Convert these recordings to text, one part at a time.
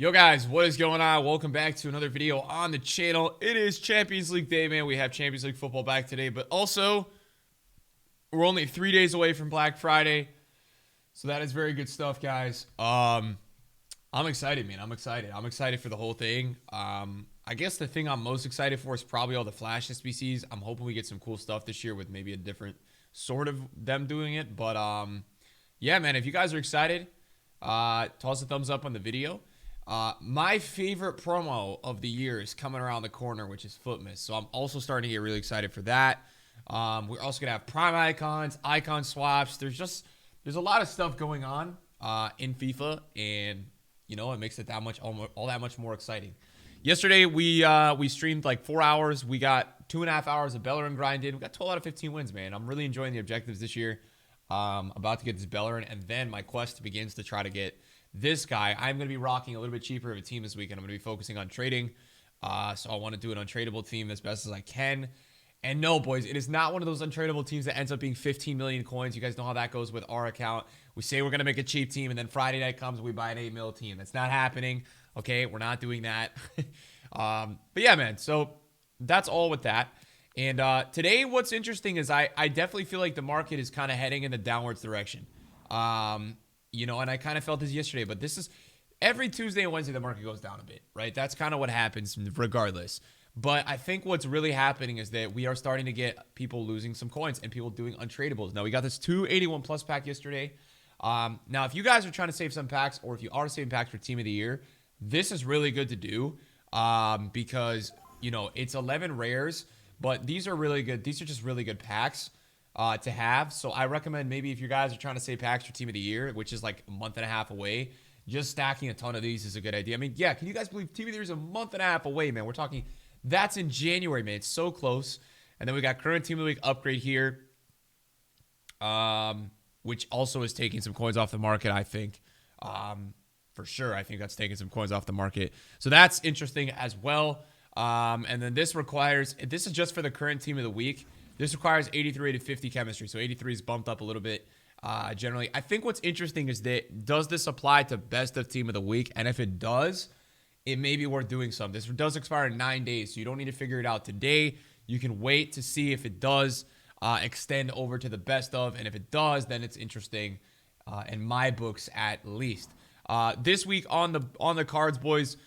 Yo guys, what is going on? Welcome back to another video on the channel. It is Champions League day, man. We have Champions League football back today, but also we're only 3 days away from Black Friday. So that is very good stuff, guys. I'm excited, man. I'm excited. I'm excited for the whole thing. I guess the thing I'm most excited for is probably all the Flash SBCs. I'm hoping we get some cool stuff this year with maybe a different sort of them doing it. But yeah, man, if you guys are excited, toss a thumbs up on the video. My favorite promo of the year is coming around the corner, which is Footmas. So I'm also starting to get really excited for that. We're also going to have prime icons, icon swaps. There's a lot of stuff going on in FIFA, and you know, it makes it that much all that much more exciting. Yesterday we streamed like 4 hours. We got 2.5 hours of Bellerin grinded. We got 12 out of 15 wins, man. I'm really enjoying the objectives this year. About to get this Bellerin, and then my quest begins to try to get this guy. I'm going to be rocking a little bit cheaper of a team this weekend. I'm going to be focusing on trading. So I want to do an untradeable team as best as I can. And no, boys, it is not one of those untradeable teams that ends up being 15 million coins. You guys know how that goes with our account. We say we're going to make a cheap team, and then Friday night comes, we buy an 8 mil team. That's not happening. Okay, we're not doing that. But yeah, man, so that's all with that. And today, what's interesting is I definitely feel like the market is kind of heading in the downwards direction. You know, and I kind of felt this yesterday, but this is every Tuesday and Wednesday, the market goes down a bit, right? That's kind of what happens regardless. But I think what's really happening is that we are starting to get people losing some coins and people doing untradables. Now, we got this 281 plus pack yesterday. Now, if you guys are trying to save some packs, or if you are saving packs for Team of the Year, this is really good to do because, you know, it's 11 rares, but these are really good. These are just really good packs to have. So I recommend maybe if you guys are trying to save packs for Team of the Year, which is like a month and a half away, just stacking a ton of these is a good idea. I mean, yeah, can you guys believe Team of the Year is a month and a half away, man? We're talking, that's in January, man. It's so close. And then we got current Team of the Week upgrade here, which also is taking some coins off the market, I think. For sure, I think that's taking some coins off the market. So that's interesting as well. And then this is just for the current Team of the Week. This requires 83 to 50 chemistry. So 83 is bumped up a little bit generally. I think what's interesting is that, does this apply to best of Team of the Week? And if it does, it may be worth doing some. This does expire in 9 days, so you don't need to figure it out today. You can wait to see if it does extend over to the best of. And if it does, then it's interesting in my books at least. This week on the cards, boys,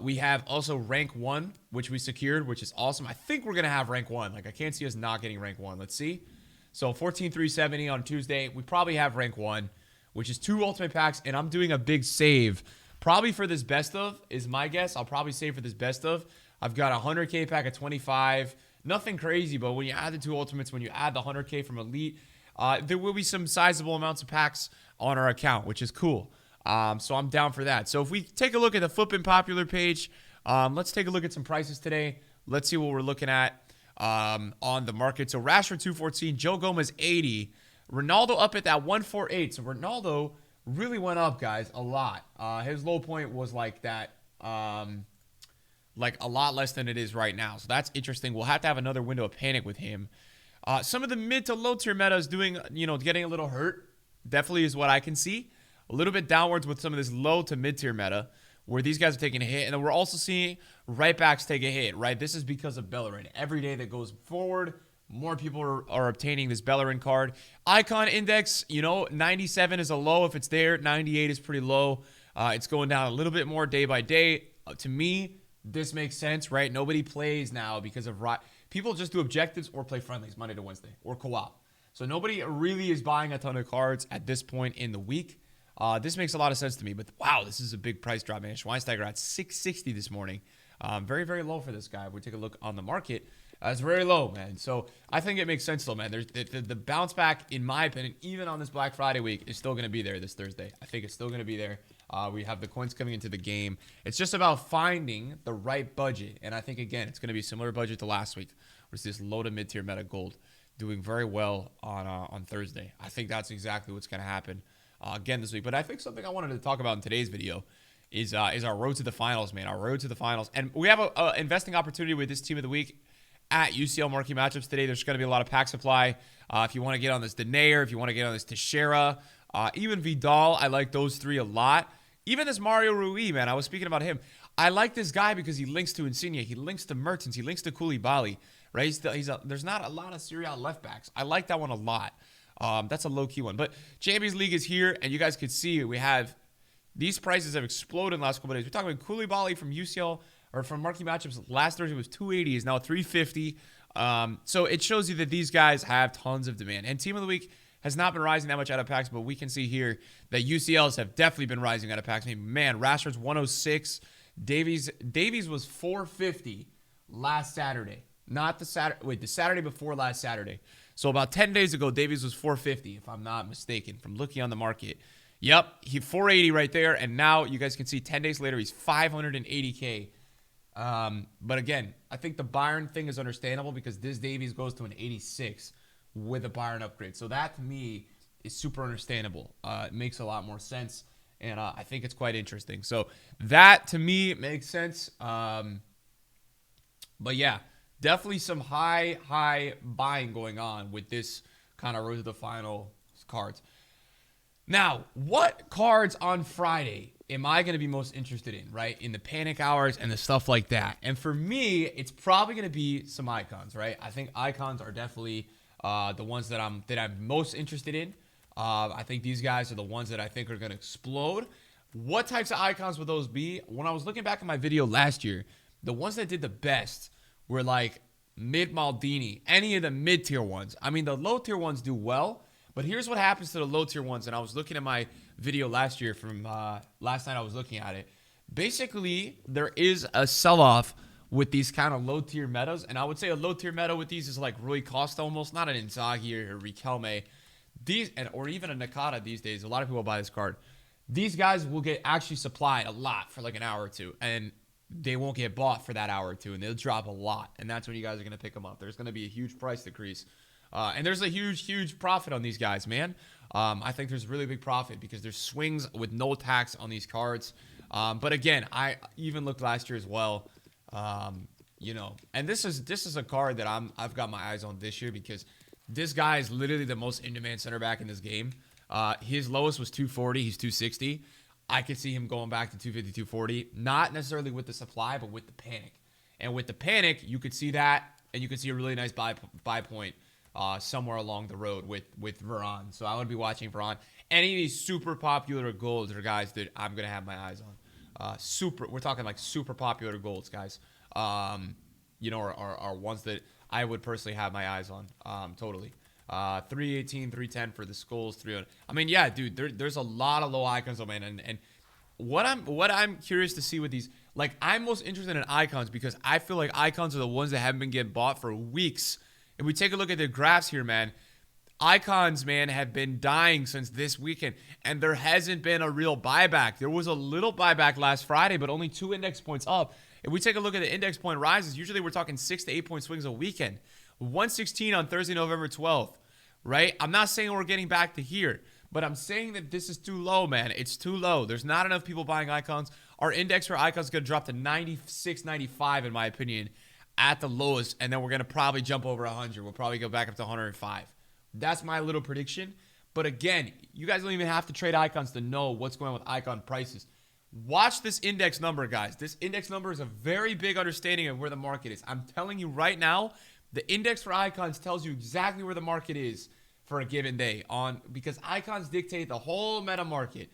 we have also rank 1, which we secured, which is awesome. I think we're going to have rank 1. Like, I can't see us not getting rank 1. Let's see. So 14,370 on Tuesday. We probably have rank 1, which is 2 ultimate packs, and I'm doing a big save. Probably for this best of is my guess. I'll probably save for this best of. I've got a 100K pack at 25. Nothing crazy, but when you add the 2 ultimates, when you add the 100K from Elite, there will be some sizable amounts of packs on our account, which is cool. So I'm down for that. So if we take a look at the Flippin' Popular page, let's take a look at some prices today. Let's see what we're looking at on the market. So Rashford 214, Joe Gomez 80, Ronaldo up at that 148. So Ronaldo really went up, guys, a lot. His low point was like that, like a lot less than it is right now. So that's interesting. We'll have to have another window of panic with him. Some of the mid to low tier meta is doing, you know, getting a little hurt. Definitely is what I can see. A little bit downwards with some of this low to mid-tier meta where these guys are taking a hit. And then we're also seeing right backs take a hit, right? This is because of Bellerin. Every day that goes forward, more people are obtaining this Bellerin card. Icon index, you know, 97 is a low if it's there. 98 is pretty low. It's going down a little bit more day by day. To me, this makes sense, right? Nobody plays now because of people just do objectives or play friendlies Monday to Wednesday or co-op. So nobody really is buying a ton of cards at this point in the week. This makes a lot of sense to me, but wow, this is a big price drop, man. Schweinsteiger at 660 this morning. Very, very low for this guy. If we take a look on the market, it's very low, man. So I think it makes sense though, man. There's the bounce back, in my opinion, even on this Black Friday week, is still going to be there this Thursday. I think it's still going to be there. We have the coins coming into the game. It's just about finding the right budget. And I think, again, it's going to be a similar budget to last week, which is this low to mid-tier meta gold doing very well on Thursday. I think that's exactly what's going to happen again this week. But I think something I wanted to talk about in today's video is our road to the finals, man. Our road to the finals. And we have a investing opportunity with this Team of the Week at UCL Marquee Matchups today. There's going to be a lot of pack supply. If you want to get on this Denayer, if you want to get on this Teixeira, even Vidal, I like those three a lot. Even this Mario Rui, man, I was speaking about him. I like this guy because he links to Insigne. He links to Mertens. He links to Koulibaly, right? There's not a lot of Serie A left backs. I like that one a lot. That's a low-key one. But Champions League is here, and you guys could see we have these prices have exploded in the last couple of days. We're talking about Koulibaly from UCL or from Marquee Matchups. Last Thursday was 280. Is now 350. So it shows you that these guys have tons of demand. And Team of the Week has not been rising that much out of packs, but we can see here that UCLs have definitely been rising out of packs. I mean, man, Rashford's 106. Davies was 450 last Saturday. Not the Saturday. Wait, the Saturday before last Saturday. So about 10 days ago, Davies was 450, if I'm not mistaken, from looking on the market. Yep, he 480 right there, and now you guys can see 10 days later, he's 580K. But again, I think the Bayern thing is understandable because this Davies goes to an 86 with a Bayern upgrade. So that, to me, is super understandable. It makes a lot more sense, and I think it's quite interesting. So that, to me, makes sense. But yeah, definitely some high buying going on with this kind of road to the final cards. Now, what cards on Friday am I going to be most interested in, right? In the panic hours and the stuff like that. And for me, it's probably going to be some icons, right? I think icons are definitely the ones that I'm most interested in. I think these guys are the ones that I think are going to explode. What types of icons would those be? When I was looking back at my video last year, the ones that did the best were like mid Maldini, any of the mid-tier ones. I mean, the low-tier ones do well, but here's what happens to the low-tier ones. And I was looking at my video last year from last night I was looking at it. Basically, there is a sell-off with these kind of low-tier metas. And I would say a low-tier meta with these is like Rui Costa almost, not an Inzaghi or Riquelme. Or even a Nakata these days. A lot of people buy this card. These guys will get actually supplied a lot for like an hour or two. And they won't get bought for that hour or two. And they'll drop a lot. And that's when you guys are going to pick them up. There's going to be a huge price decrease. And there's a huge profit on these guys, man. I think there's really big profit because there's swings with no tax on these cards. But again, I even looked last year as well. And this is a card that I've got my eyes on this year because this guy is literally the most in-demand center back in this game. His lowest was 240. He's 260. I could see him going back to 250, 240. Not necessarily with the supply, but with the panic. And with the panic, you could see that, and you could see a really nice buy point somewhere along the road with Varane. So I would be watching Varane. Any of these super popular golds are guys that I'm going to have my eyes on. We're talking like super popular golds, guys. Are ones that I would personally have my eyes on. Totally. 318, 310 for the skulls, 300. I mean, yeah, dude, there's a lot of low icons, man. And what I'm curious to see with these, like, I'm most interested in icons because I feel like icons are the ones that haven't been getting bought for weeks. If we take a look at the graphs here, man, icons, man, have been dying since this weekend, and there hasn't been a real buyback. There was a little buyback last Friday, but only 2 index points up. If we take a look at the index point rises, usually we're talking 6 to 8 point swings a weekend. 116 on Thursday, November 12th, right? I'm not saying we're getting back to here, but I'm saying that this is too low, man. It's too low. There's not enough people buying icons. Our index for icons is going to drop to 96, 95, in my opinion, at the lowest, and then we're going to probably jump over 100. We'll probably go back up to 105. That's my little prediction. But again, you guys don't even have to trade icons to know what's going on with icon prices. Watch this index number, guys. This index number is a very big understanding of where the market is. I'm telling you right now, the index for icons tells you exactly where the market is for a given day because icons dictate the whole meta market.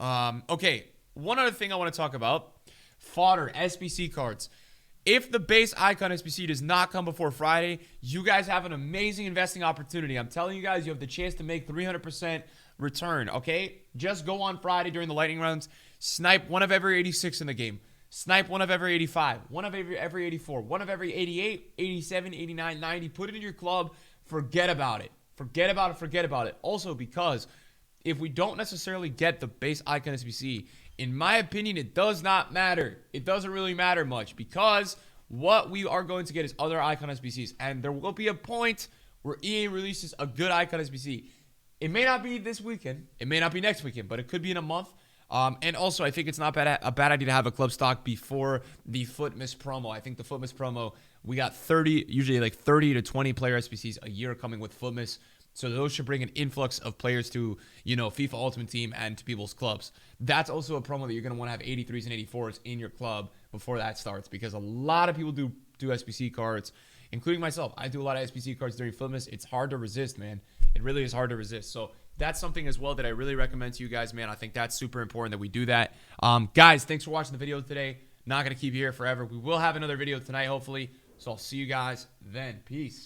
Okay, one other thing I want to talk about, fodder, SBC cards. If the base icon SBC does not come before Friday, you guys have an amazing investing opportunity. I'm telling you guys, you have the chance to make 300% return, okay? Just go on Friday during the lightning rounds, snipe one of every 86 in the game, snipe one of every 85, one of every 84, one of every 88, 87, 89, 90. Put it in your club. Forget about it. Forget about it. Also, because if we don't necessarily get the base icon SBC, in my opinion, it does not matter. It doesn't really matter much because what we are going to get is other icon SBCs. And there will be a point where EA releases a good icon SBC. It may not be this weekend. It may not be next weekend, but it could be in a month. And also, I think it's not a bad idea to have a club stock before the Footmas promo. I think the Footmas promo, we got usually like 30 to 20 player SBCs a year coming with Footmas. So those should bring an influx of players to, FIFA Ultimate Team and to people's clubs. That's also a promo that you're going to want to have 83s and 84s in your club before that starts, because a lot of people do SBC cards, including myself. I do a lot of SBC cards during Flipmas. It's hard to resist, man. It really is hard to resist. So that's something as well that I really recommend to you guys, man. I think that's super important that we do that. Guys, thanks for watching the video today. Not going to keep you here forever. We will have another video tonight, hopefully. So I'll see you guys then. Peace.